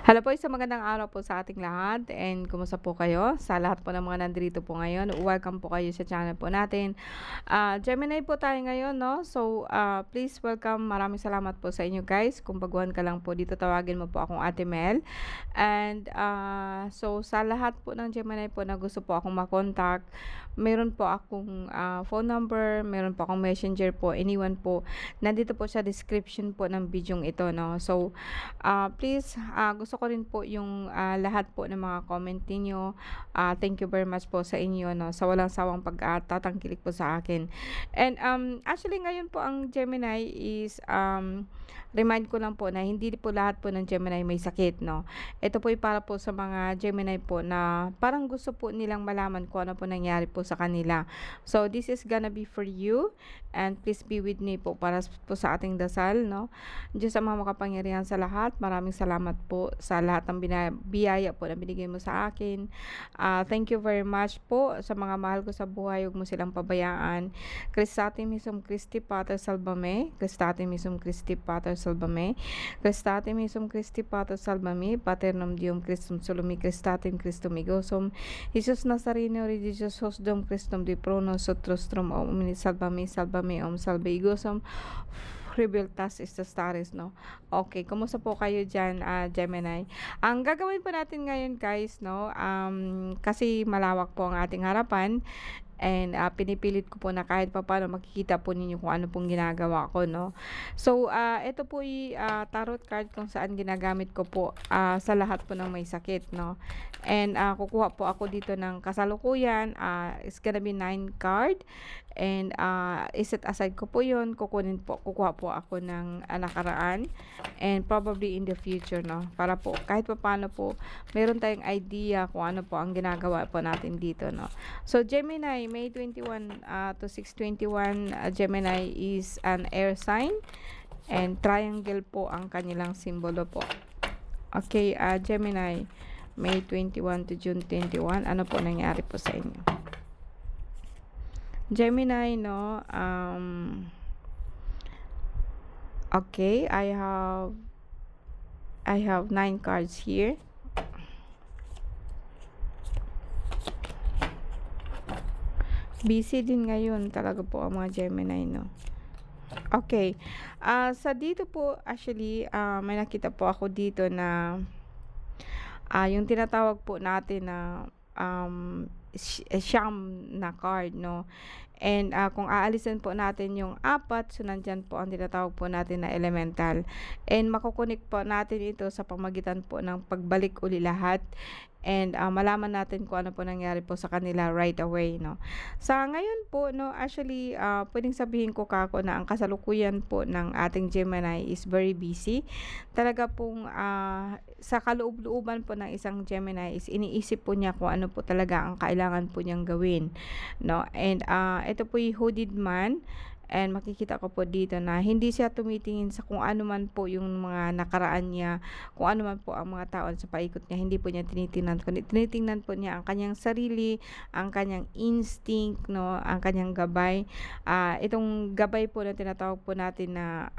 Hello po, isang magandang araw po sa ating lahat and kumusta po kayo? Sa lahat po ng mga nandito po ngayon, welcome po kayo sa channel po natin. Gemini po tayo ngayon, no? So, please welcome. Maraming salamat po sa inyo guys. Kung baguhan ka lang po dito, tawagin mo po akong Ate Mel. And so, sa lahat po ng Gemini po na gusto po akong makontak, meron po akong phone number, meron po akong messenger po, anyone po. Nandito po sa description po ng video ito, no? So, please, gusto ko rin po yung lahat po ng mga comment ninyo. Thank you very much po sa inyo, no, sa walang sawang pagtatangkilik po sa akin. And actually ngayon po ang Gemini is remind ko lang po na hindi po lahat po ng Gemini may sakit, no. Ito po ay para po sa mga Gemini po na parang gusto po nilang malaman kung ano po nangyari po sa kanila. So this is gonna be for you and please be with me po para po sa ating dasal, no. Diyos ang mga makapangyarihan sa lahat, maraming salamat po sa lahat ng biyaya po na binigay mo sa akin. Thank you very much po sa mga mahal ko sa buhay, huwag mo silang pabayaan. Christatim Hisum Christi Pater Salvame, Christatim Hisum Christi Pater Salvame, Christatim Hisum Christi Pater Salvame, Paternum Deum Christum Solumi Christatim Christum Igosum, Jesus Nazareno Religiosos Hosdom Christum de Prono Sotrostrum Omni Salvame Salvame Salve Igosum Rebeltas Staris, no? Okay, kumusta po kayo dyan, Gemini? Ang gagawin po natin ngayon, guys, no? Kasi malawak po ang ating harapan and pinipilit ko po na kahit papaano makikita po ninyo kung ano pong ginagawa ko, no? So, ito po yung tarot card kung saan ginagamit ko po sa lahat po ng may sakit, no? And kukuha po ako dito ng kasalukuyan. It's gonna be 9 card. And iset aside ko po yun. Kukuha po ako ng nakaraan. And probably in the future, no? Para po, kahit pa paano po, meron tayong idea kung ano po ang ginagawa po natin dito, no? So, Gemini, May 21 to 6/21, Gemini is an air sign. And triangle po ang kanilang simbolo po. Okay, Gemini, May 21 to June 21, ano po nangyari po sa inyo? Gemini, no? Okay, I have 9 cards here. Busy din ngayon talaga po ang mga Gemini, no? Okay. Sa dito po, actually, may nakita po ako dito na yung tinatawag po natin na siyam na card, no? And kung aalisin po natin yung 4, so nandyan po ang tinatawag po natin na elemental. And makukunik po natin ito sa pamagitan po ng pagbalik uli lahat. And malaman natin kung ano po nangyari po sa kanila right away, no? Sa ngayon po, no, actually, pwedeng sabihin ko kako na ang kasalukuyan po ng ating Gemini is very busy. Talaga pong sa kaloob-looban po ng isang Gemini is iniisip po niya kung ano po talaga ang kailangan po niyang gawin, no? And ito po yung hooded man. And makikita ko po dito na hindi siya tumitingin sa kung ano man po yung mga nakaraan niya, kung ano man po ang mga tao sa paikot niya, hindi po niya tinitingnan, kundi tinitingnan po niya ang kanyang sarili, ang kanyang instinct, no, ang kanyang gabay. Itong gabay po na tinatawag po natin na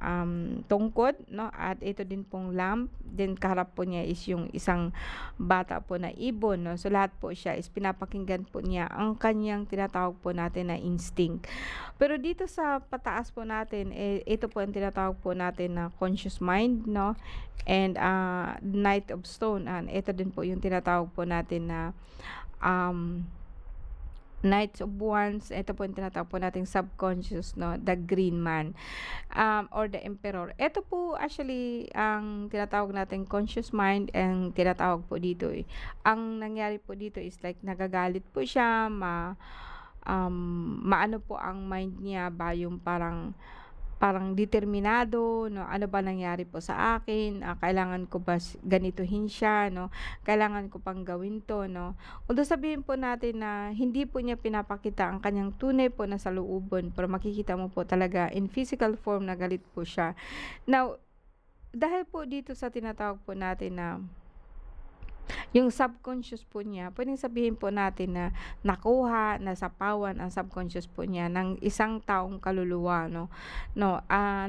tungkod, no, at ito din pong lamp, then kaharap po niya is yung isang bata po na ibon, no. So lahat po siya is pinapakinggan po niya ang kanyang tinatawag po natin na instinct. Pero dito sa pataas po natin, ito po ang tinatawag po natin na conscious mind, no? And Knight of Stone, and ito din po yung tinatawag po natin na Knights of Wands. Ito po yung tinatawag po natin subconscious, no? The Green Man, or the Emperor. Ito po actually ang tinatawag natin conscious mind, and tinatawag po dito ang nangyari po dito is like nagagalit po siya, maano po ang mind niya ba yung parang determinado, no? Ano ba nangyari po sa akin? Kailangan ko ba ganituhin siya, no? Kailangan ko pang gawin to, no? Although sabihin po natin na hindi po niya pinapakita ang kanyang tunay po na saloobin, pero makikita mo po talaga in physical form na galit po siya. Now, dahil po dito sa tinatawag po natin na Yung subconscious po niya, puwedeng sabihin po natin na nakuha, nasapawan ang subconscious po niya ng isang taong kaluluwa 'no,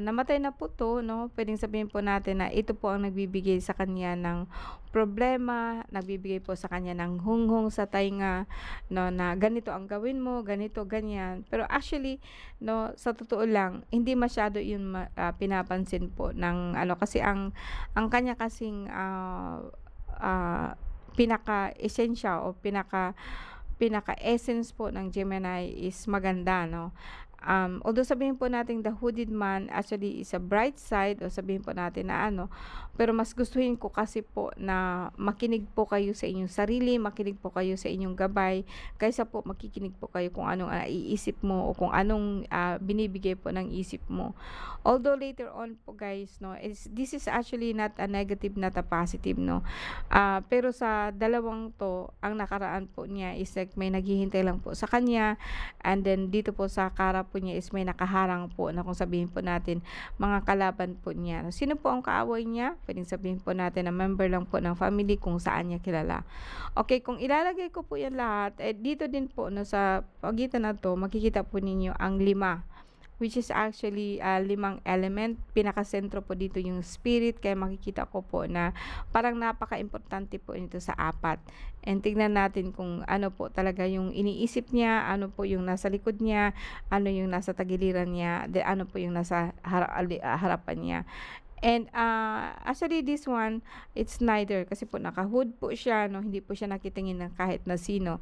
namatay na po 'to 'no, puwedeng sabihin po natin na ito po ang nagbibigay sa kanya ng problema, nagbibigay po sa kanya ng hunghong sa tainga 'no, na ganito ang gawin mo, ganito, ganyan. Pero actually 'no, sa totoo lang hindi masyado yun pinapansin po ng ano, kasi ang kanya kasing, pinaka-esensiya o pinaka-essence po ng Gemini is maganda 'no. Although sabihin po natin the hooded man actually is a bright side o sabihin po natin na ano, pero mas gustuhin ko kasi po na makinig po kayo sa inyong sarili, makinig po kayo sa inyong gabay, kaysa po makikinig po kayo kung anong naiisip mo o kung anong, binibigay po ng isip mo. Although later on po guys 'no, this is actually not a negative, not a positive 'no. Pero sa dalawang 'to, ang nakaraan po niya is like may naghihintay lang po sa kanya, and then dito po sa kaharap po niya is may nakaharang po na kung sabihin po natin mga kalaban po niya. Sino po ang kaaway niya? Puwedeng sabihin po natin na member lang po ng family kung saan niya kilala. Okay, kung ilalagay ko po 'yan lahat, dito din po 'no, sa pagitan na 'to makikita po ninyo ang 5. Which is actually, 5 element, pinakasentro po dito yung spirit, kaya makikita ko po na parang napakaimportante po nito sa 4. And tignan natin kung ano po talaga yung iniisip niya, ano po yung nasa likod niya, ano yung nasa tagiliran niya, ano po yung nasa harapan niya. And, actually this one, it's neither kasi po naka-hood po siya 'no, hindi po siya nakitingin ng kahit na sino.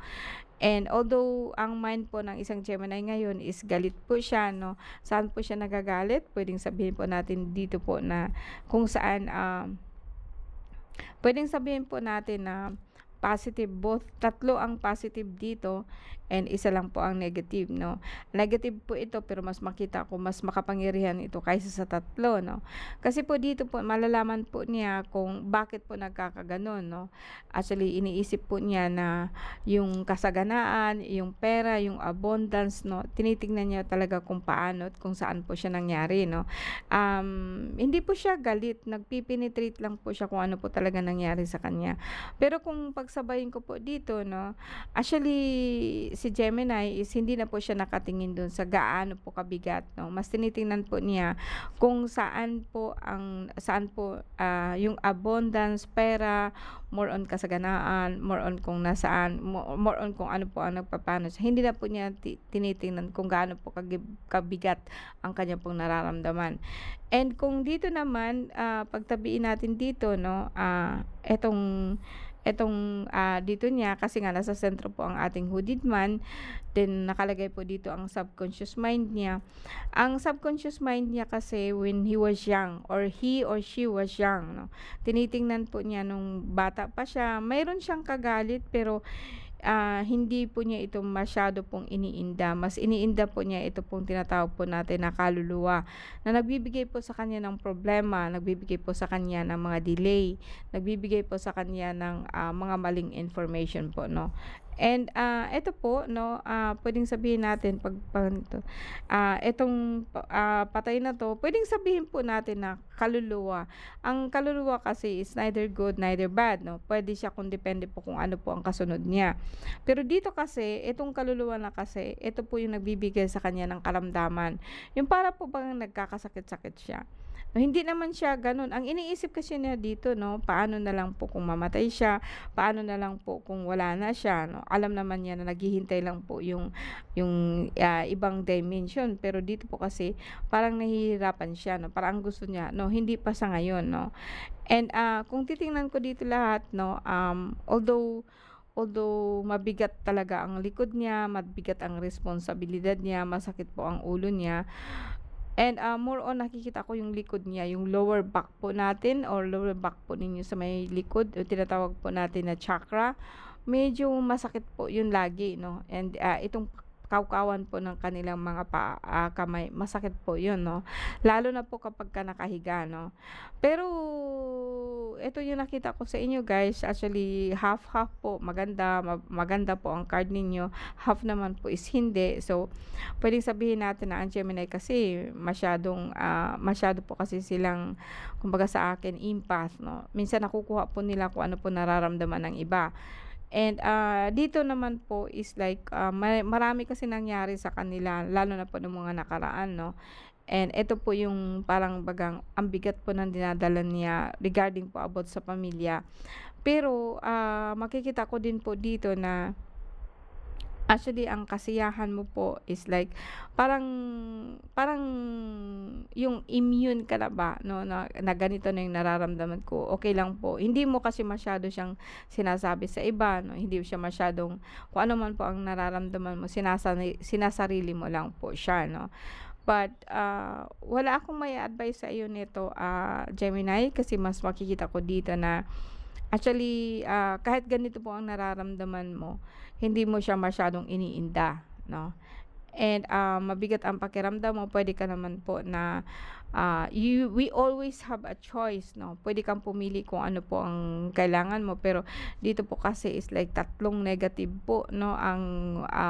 And although ang mind po ng isang Gemini ngayon is galit po siya 'no, saan po siya nagagalit? Puwedeng sabihin po natin dito po na kung saan, puwedeng sabihin po natin na positive, both tatlo ang positive dito and isa lang po ang negative 'no. Negative po ito pero mas makita ko mas makapangyarihan ito kaysa sa tatlo 'no. Kasi po dito po malalaman po niya kung bakit po nagkakagano'n 'no. Actually iniisip po niya na yung kasaganaan, yung pera, yung abundance 'no, tinitingnan niya talaga kung paano at kung saan po siya nangyari 'no. Hindi po siya galit, nagpe-penetrate lang po siya kung ano po talaga nangyari sa kanya. Pero kung pagsabayin ko po dito 'no, actually si Gemini is hindi na po siya nakatingin dun sa gaano po kabigat 'no, mas tinitingnan po niya kung saan po, yung abundance, pera, more on kasaganaan, more on kung nasaan, more on kung ano po ang nagpapaano siya. Hindi na po niya tinitingnan kung gaano po kabigat ang kanya pong nararamdaman. And kung dito naman, pagtabiin natin dito 'no, dito niya kasi nga nasa sentro po ang ating hooded man, then nakalagay po dito ang subconscious mind niya. Ang subconscious mind niya kasi when he was young or he or she was young 'no, tinitingnan po niya nung bata pa siya, mayroon siyang kagalit pero hindi po niya ito masyado pong iniinda, mas iniinda po niya ito pong tinatawag po natin na kaluluwa, na nagbibigay po sa kanya ng problema, nagbibigay po sa kanya ng mga delay, nagbibigay po sa kanya ng, mga maling information po 'no. And, eto po 'no, puwedeng sabihin natin 'pag patay na 'to, puwedeng sabihin po natin na kaluluwa. Ang kaluluwa kasi is neither good neither bad 'no, puwede siya kung depende po kung ano po ang kasunod niya. Pero dito kasi, itong kaluluwa na kasi, ito po yung nagbibigay sa kanya ng karamdaman. Yung para po bang nagkakasakit-sakit siya. No, hindi naman siya gano'n. Ang iniisip kasi niya dito 'no, paano na lang po kung mamatay siya, paano na lang po kung wala na siya 'no. Alam naman niya na naghihintay lang po yung ibang dimension. Pero dito po kasi parang nahihirapan siya 'no, parang ang gusto niya 'no, hindi pa sa ngayon 'no. And, kung titingnan ko dito lahat 'no, although mabigat talaga ang likod niya, mabigat ang responsibilidad niya, masakit po ang ulo niya, and, more on nakikita ko yung likod niya, yung lower back po natin or lower back po ninyo sa may likod, o tinatawag po natin na chakra, medyo masakit po yun lagi 'no. And, itong kawkawan po ng kanilang mga kamay, masakit po 'yun 'no, lalo na po kapagka nakahiga 'no. Pero ito yung nakita ko sa inyo guys, actually half-half po, maganda po ang card ninyo, half naman po is hindi. So, puwedeng sabihin natin na ang Gemini kasi masyado po kasi silang kumbaga sa akin empath 'no. Minsan nakukuha po nila kung ano po nararamdaman ng iba. And, dito naman po is like, marami kasi nangyari sa kanila lalo na po nung mga nakaraan 'no. And eto po yung parang bagang ang bigat po ng dinadala niya regarding po about sa pamilya. Pero, makikita ko din po dito na actually ang kasiyahan mo po is like parang parang yung immune ka na ba 'no, na ganito na yung nararamdaman ko, okey lang po. Hindi mo kasi masyado siyang sinasabi sa iba 'no, hindi siya masyadong kung ano man po ang nararamdaman mo sinasarili mo lang po siya 'no. But, wala akong mai-a-advice sa iyo nito, Gemini, kasi mas makikita ko dito na actually, kahit ganito po ang nararamdaman mo, hindi mo siya masyadong iniinda 'no. And, mabigat ang pakiramdam mo, puwede ka naman po na, we always have a choice 'no, puwede kang pumili kung ano po ang kailangan mo. Pero dito po kasi is like tatlong negative po 'no ang,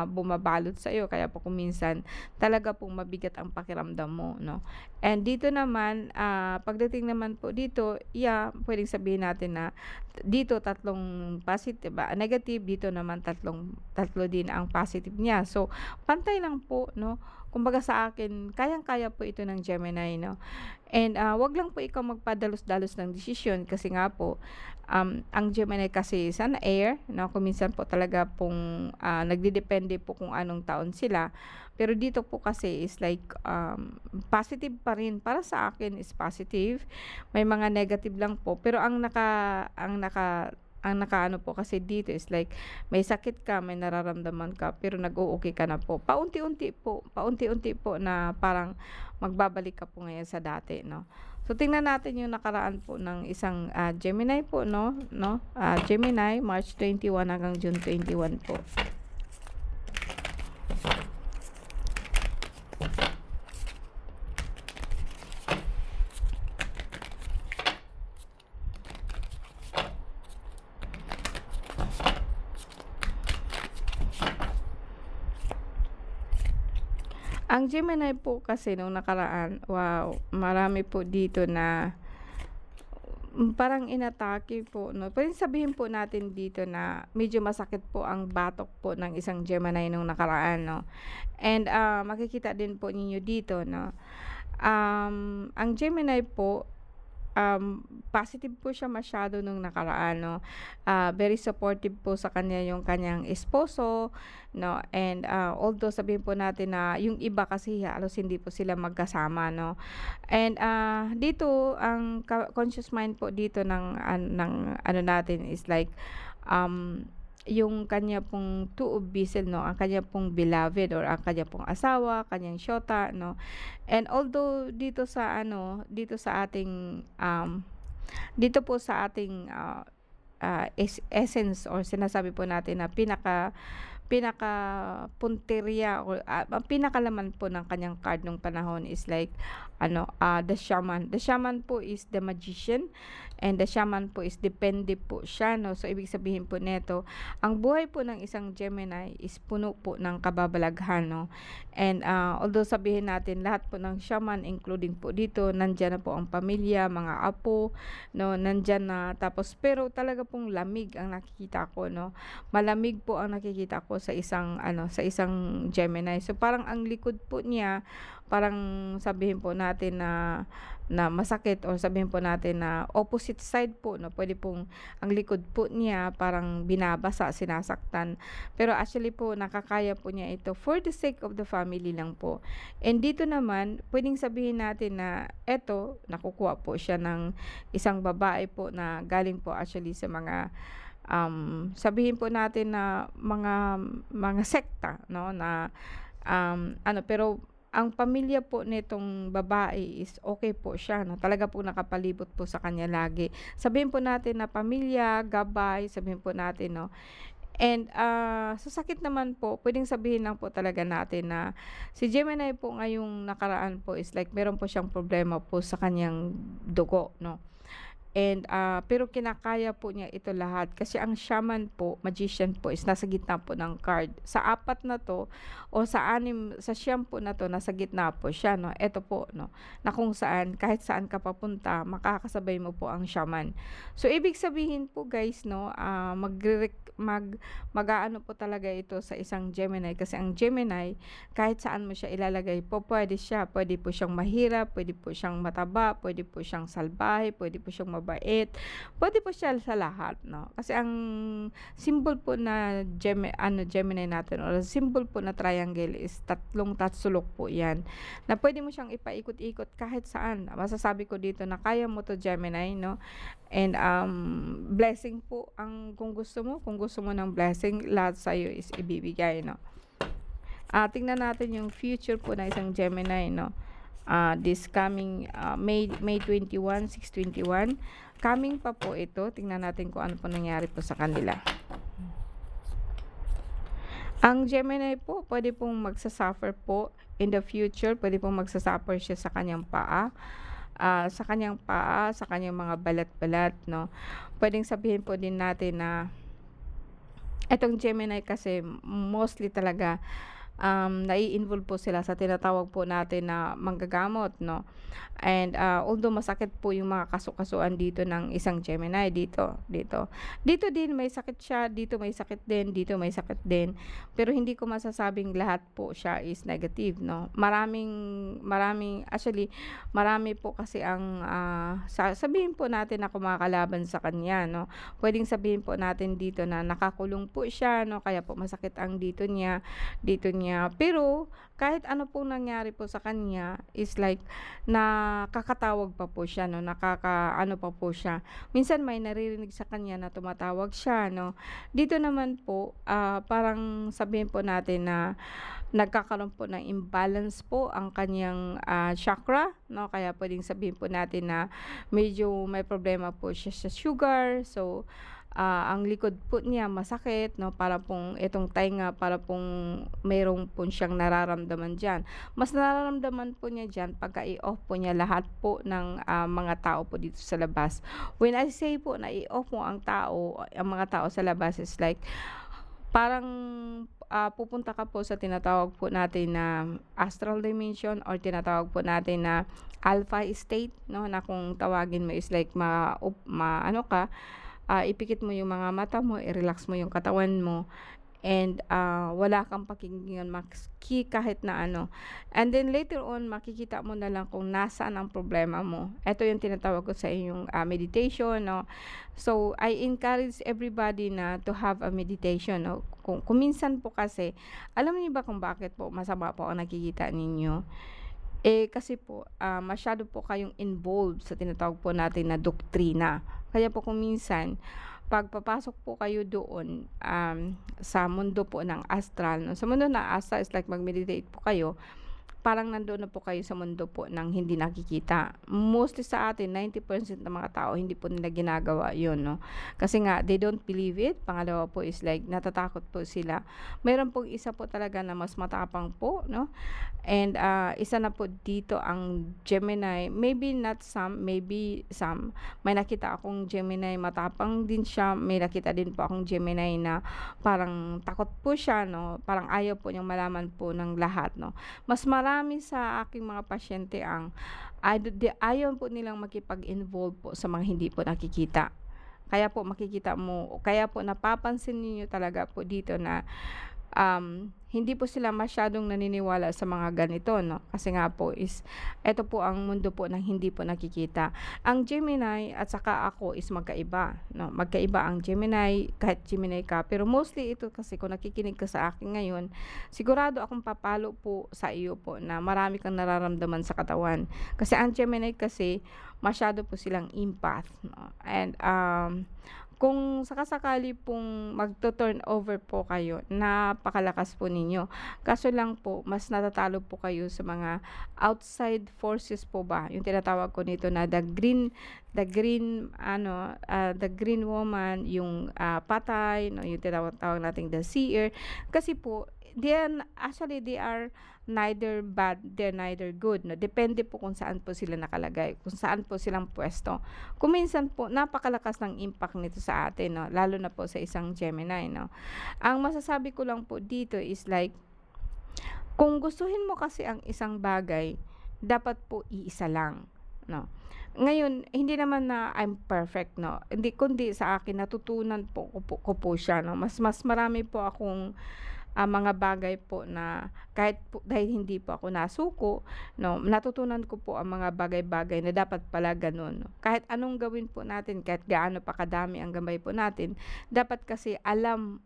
bumabalot sa'yo, kaya po kung minsan talaga pong mabigat ang pakiramdam mo 'no. And dito naman, pagdating naman po dito, yeah, puwedeng sabihin natin na dito tatlong positive negative, dito naman tatlo din ang positive niya. So, pantay lang po 'no. Kumbaga sa akin, kayang-kaya po ito ng Gemini 'no. And, 'wag lang po ikaw magpadalos-dalos ng desisyon kasi nga po, ang Gemini kasi is an air 'no, kung minsan po talaga pong, nagdedepende po kung anong taon sila. Pero dito po kasi is like, positive pa rin, para sa akin is positive. May mga negative lang po, pero ang nakaano po kasi dito is like may sakit ka, may nararamdaman ka, pero nag-o-okey ka na po. Paunti-unti po na parang magbabalik ka po ngayon sa dati 'no. So, tingnan natin yung nakaraan po ng isang, Gemini po 'no, Gemini March 21 hanggang June 21 po. Ang Gemini po kasi nung nakaraan, wow, marami po dito na, parang inatake po 'no. Puwedeng sabihin po natin dito na medyo masakit po ang batok po ng isang Gemini nung nakaraan 'no. And, makikita din po ninyo dito 'no, ang Gemini po, positive po siya masyado nung nakaraan 'no. Very supportive po sa kanya yung kanyang esposo 'no. And, although sabihin po natin na yung iba kasi halos hindi po sila magkasama 'no. And, dito ang conscious mind po dito ng ano natin is like, yung kanya pong two of vessel 'no, ang kanya pong beloved or ang kanya pong asawa, kanyang shota 'no. And although dito sa ating, dito po sa ating, essence or sinasabi po natin na pinakapunteriya or, ang pinakalaman po ng kanyang card nung panahon is like ano, the Shaman. The Shaman po is the magician, and the Shaman po is depende po siya 'no. So, ibig sabihin po nito, ang buhay po ng isang Gemini is puno po ng kababalaghan 'no. And, although sabihin natin lahat po ng Shaman including po dito, nandiyan na po ang pamilya, mga apo 'no, nandiyan na, tapos pero talaga pong lamig ang nakikita ko 'no. Malamig po ang nakikita ko sa isang Gemini. So, parang ang likod po niya, parang sabihin po natin na masakit, or sabihin po natin na opposite side po 'no, puwede pong ang likod po niya parang binabasa, sinasaktan. Pero actually po nakakaya po niya ito for the sake of the family lang po. And dito naman, puwedeng sabihin natin na eto, nakukuha po siya ng isang babae po na galing po actually sa mga, sabihin po natin na mga sekta 'no, na, pero ang pamilya po nitong babae is okay po siya 'no, talaga po nakapalibot po sa kanya lagi. Sabihin po natin na pamilya, gabay, sabihin po natin 'no. And, sa sakit naman po, puwedeng sabihin lang po talaga natin na si Gemini po ngayong nakaraan po is like meron po siyang problema po sa kaniyang dugo 'no. And, pero kinakaya po niya ito lahat kasi ang shaman po, magician po is nasa gitna po ng card. Sa apat na 'to o sa siyam po na 'to nasa gitna po siya 'no, eto po 'no, na kung saan kahit saan ka papunta makakasabay mo po ang shaman. So ibig sabihin po guys 'no, mag-aano po talaga ito sa isang Gemini kasi ang Gemini kahit saan mo siya ilalagay po puwede siya. Puwede po siyang mahirap, puwede po siyang mataba, puwede po siyang salbahe, puwede po siyang mabait, puwede po siya sa lahat 'no. Kasi ang symbol po na Gemini natin or symbol po na triangle is tatlong tatsulok po 'yan, na puwede mo siyang ipaikot-ikot kahit saan. Masasabi ko dito na kaya mo 'to Gemini 'no. And, blessing po ang kung gusto mo ng blessing lahat sa'yo is ibibigay 'no. Tingnan natin yung future po ng isang Gemini 'no. This coming, May 21, 6/21. Coming pa po ito, tingnan natin kung ano po nangyari po sa kanila. Ang Gemini po puwede pong magsa-suffer po in the future, puwede pong magsa-suffer siya sa kaniyang mga balat-balat 'no. Puwedeng sabihin po din natin na itong Gemini kasi mostly talaga, nai-involve po sila sa tinatawag po natin na manggagamot 'no. And, although masakit po yung mga kasu-kasuan dito ng isang Gemini dito. Dito din may sakit siya, dito may sakit din, dito may sakit din. Pero hindi ko masasabing lahat po siya is negative 'no. Maraming actually marami po kasi ang, sabihin po natin na kumakalaban sa kanya 'no. Puwedeng sabihin po natin dito na nakakulong po siya no, kaya po masakit ang dito niya. Pero kahit ano pong nangyari po sa kanya is like nakakatawag pa po siya 'no, nakakaano pa po siya. Minsan may naririnig sa kanya na tumatawag siya 'no. Dito naman po, parang sabihin po natin na nagkakaroon po ng imbalance po ang kaniyang, chakra 'no, kaya puwedeng sabihin po natin na medyo may problema po siya sa sugar. So, ang likod po niya masakit 'no, para pong itong tainga para pong mayro'n po siyang nararamdaman diyan. Mas nararamdaman po niya diyan pagka i-off po niya lahat po ng, mga tao po dito sa labas. When I say po na i-off mo ang mga tao sa labas is like parang, pupunta ka po sa tinatawag po natin na astral dimension or tinatawag po natin na alpha state 'no, na kung tawagin mo is like maano ka, ipikit mo yung mga mata mo, i-relax mo yung katawan mo and, wala kang pakikinggan maski kahit na ano. And then later on makikita mo na lang kung nasaan ang problema mo. Eto yung tinatawag ko sa inyong, meditation 'no. So, I encourage everybody na to have a meditation 'no. Kung minsan po kasi alam niyo ba kung bakit po masama po ang nakikita ninyo? Kasi po, masyado po kayong involved sa tinatawag po natin na doktrina. Kaya po kung minsan, 'pag papasok po kayo doon, sa mundo po ng astral 'no, sa mundo ng astral is like mag-meditate po kayo, parang nandoon na po kayo sa mundo po ng hindi nakikita. Mostly sa atin 90% ng mga tao hindi po nila ginagawa 'yun 'no. Kasi nga they don't believe it. Pangalawa po is like natatakot po sila. Meron pong isa po talaga na mas matapang po 'no. And, isa na po dito ang Gemini, maybe not some, maybe some. May nakita akong Gemini matapang din siya, may nakita din po akong Gemini na parang takot po siya 'no, parang ayaw po niyang malaman po ng lahat 'no. Mas marami sa aking mga pasyente ang ayaw po nilang makipag-involve po sa mga hindi po nakikita. Kaya po napapansin ninyo talaga po dito na, hindi po sila masyadong naniniwala sa mga ganito 'no, kasi nga po is eto po ang mundo po ng hindi po nakikita. Ang Gemini at saka ako is magkaiba 'no, magkaiba ang Gemini kahit Gemini ka, pero mostly ito kasi kung nakikinig ka sa akin ngayon, sigurado akong papalo po sa iyo po na marami kang nararamdaman sa katawan. Kasi ang Gemini kasi masyado po silang empath 'no, and, Kung sakasakali pong magto-turn over po kayo, napakalakas po ninyo. Kaso lang po mas natatalo po kayo sa mga outside forces po ba, yung tinatawag ko nito na the green the green woman, yung, patay 'no, yung tinatawag nating the seer. Kasi po they are neither bad, they're neither good 'no, depende po kung saan po sila nakalagay, kung saan po silang puwesto. Kung minsan po napakalakas ng impact nito sa atin 'no, lalo na po sa isang Gemini 'no. Ang masasabi ko lang po dito is like, kung gustuhin mo kasi ang isang bagay, dapat po iisa lang 'no. Ngayon, hindi naman na I'm perfect 'no, hindi kundi sa akin natutunan ko po siya 'no. Mas marami po akong, mga bagay po na kahit po dahil hindi po ako nasuko 'no, natutunan ko po ang mga bagay-bagay na dapat pala gano'n 'no. Kahit anong gawin po natin, kahit gaano pa kadami ang gabay po natin, dapat kasi alam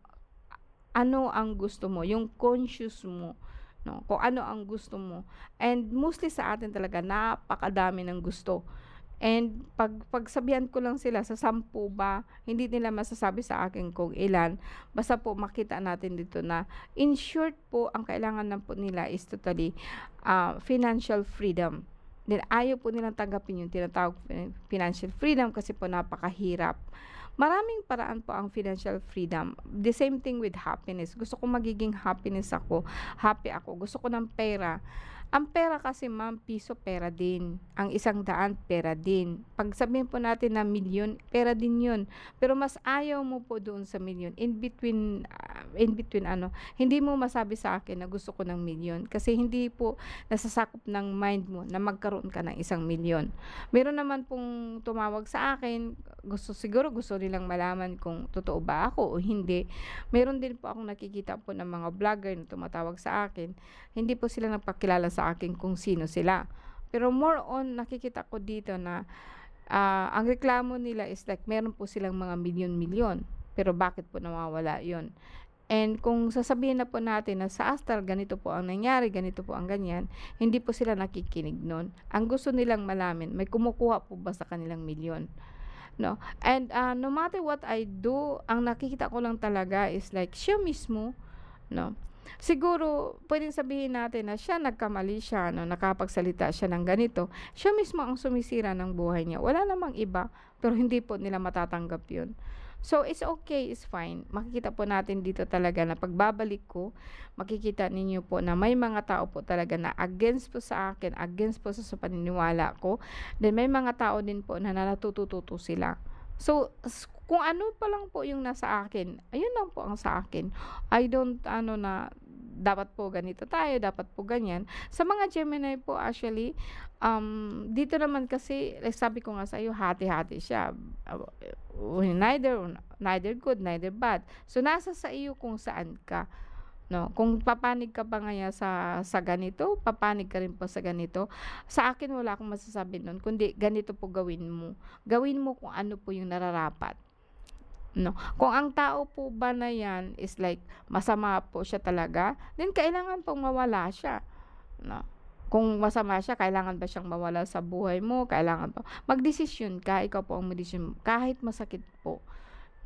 ano ang gusto mo, yung conscious mo 'no, kung ano ang gusto mo. And mostly sa atin talaga napakadami ng gusto. And pagsabihan ko lang sila sa 10 ba, hindi nila masasabi sa akin kung ilan. Basta po makita natin dito na in short po, ang kailangan lang po nila is totally, financial freedom. Then ayaw po nilang tanggapin yung tinatawag financial freedom kasi po napakahirap. Maraming paraan po ang financial freedom. The same thing with happiness. Gusto ko magiging happy ako. Gusto ko ng pera. Ang pera kasi ma'am, piso pera din. Ang 100 pera din. Pag sabihin po natin na milyon, pera din yun. Pero mas ayaw mo po doon sa milyon. In between ano, hindi mo masabi sa akin na gusto ko ng milyon. Kasi hindi po nasasakop ng mind mo na magkaroon ka ng 1 milyon. Meron naman pong tumawag sa akin, siguro gusto nilang malaman kung totoo ba ako o hindi. Meron din po akong nakikita po ng mga vlogger na tumatawag sa akin, hindi po sila nagpakilala sa akin kung sino sila. Pero more on nakikita ko dito na, ang reklamo nila is like meron po silang mga milyon-milyon, pero bakit po nawawala 'yun? And kung sasabihin na po natin na sa astral ganito po ang nangyari, ganito po ang ganyan, hindi po sila nakikinig nun. Ang gusto nilang malaman, may kumukuha po ba sa kanilang milyon, 'no? And, no matter what I do, ang nakikita ko lang talaga is like siya mismo, 'no? Siguro puwedeng sabihin natin na siya nagkamali siya 'no, nakapagsalita siya ng ganito, siya mismo ang sumisira ng buhay niya, wala namang iba, pero hindi po nila matatanggap 'yun. So, it's okay, it's fine. Makikita po natin dito talaga na pagbabalik ko, makikita ninyo po na may mga tao po talaga na against po sa akin, against po sa paniniwala ko. Then may mga tao din po na natututo sila. So, kung ano pa lang po yung nasa akin, ayun lang po ang sa akin. I don't ano na dapat po ganito tayo, dapat po ganyan. Sa mga Gemini po actually, dito naman kasi like sabi ko nga sa iyo, hati-hati siya. Neither good, neither bad. So nasa sa iyo kung saan ka. No, kung papanig ka pa nga sa ganito, papanig ka rin po sa ganito. Sa akin wala akong masasabi nun kundi ganito po gawin mo. Gawin mo kung ano po yung nararapat, 'no. Kung ang tao po ba na 'yan is like masama po siya talaga, then kailangan pong mawala siya, 'no. Kung masama siya, kailangan ba siyang mawala sa buhay mo, kailangan ba magdesisyon ka, ikaw po ang magdesisyon kahit masakit po.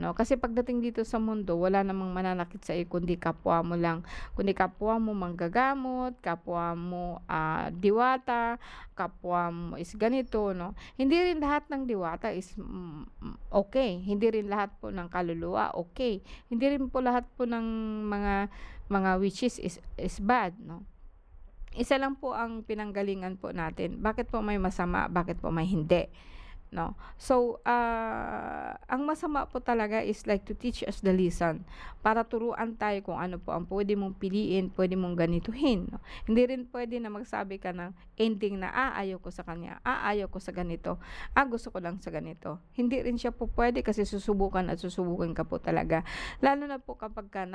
'No, kasi pagdating dito sa mundo wala namang mananakit sa iyo kundi kapwa mo lang, kundi kapwa mo manggagamot, kapwa mo, diwata, kapwa mo is ganito 'no. Hindi rin lahat ng diwata is, okey, hindi rin lahat po ng kaluluwa okey, hindi rin po lahat po ng mga witches is bad 'no. Isa lang po ang pinanggalingan po natin, bakit po may masama, bakit po may hindi, 'no. So, ang masama po talaga is like to teach us the lesson, para turuan tayo kung ano po ang puwede mong piliin, puwede mong ganituhin, 'no. Hindi rin puwede na magsabi ka ng ending na, ayaw ko sa kanya, ayaw ko sa ganito, gusto ko lang sa ganito. Hindi rin siya po puwede kasi susubukan at susubukan ka po talaga. Lalo na po kapagka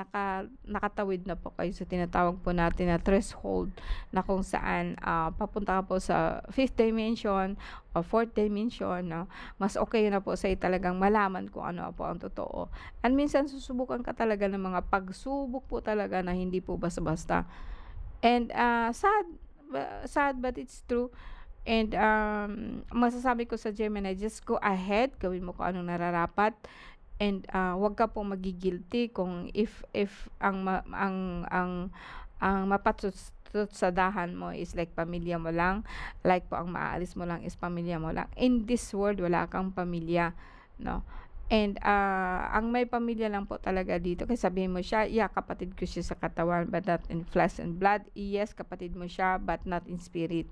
nakatawid na po kayo sa tinatawag po natin na threshold na kung saan, papunta ka po sa 5th dimension o 4th dimension 'no, mas okay na po sa'yo talagang malaman kung ano po ang totoo. And minsan susubukan ka talaga ng mga pagsubok po talaga na hindi po basta-basta. And, sad but it's true. And, masasabi ko sa Gemini, just go ahead, gawin mo kung anong nararapat. and, 'wag ka pong magi-guilty kung if ang mapatutsadahan mo is like pamilya mo lang, like po ang maaalis mo lang is pamilya mo lang. In this world wala kang pamilya, 'no? And, ang may pamilya lang po talaga dito kasi sabihin mo siya, "Yeah, kapatid ko siya sa katawan but not in flesh and blood." Yes, kapatid mo siya but not in spirit.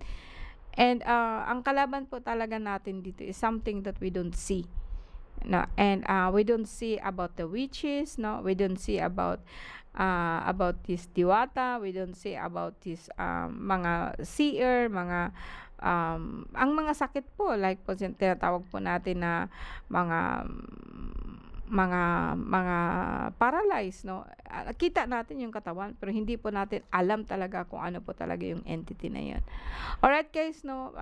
And, ang kalaban po talaga natin dito is something that we don't see. No, and we don't see about the witches, no, we don't see about this diwata, we don't see about this mga seer, mga ang mga sakit po like po tinatawag po natin na mga mga paralyzed, no. Kita natin yung katawan pero hindi po natin alam talaga kung ano po talaga yung entity na yun. Alright guys, no,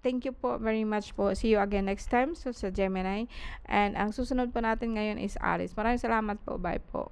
thank you po very much po. See you again next time so sa Gemini. And ang susunod po natin ngayon is Aries. Maraming salamat po. Bye po.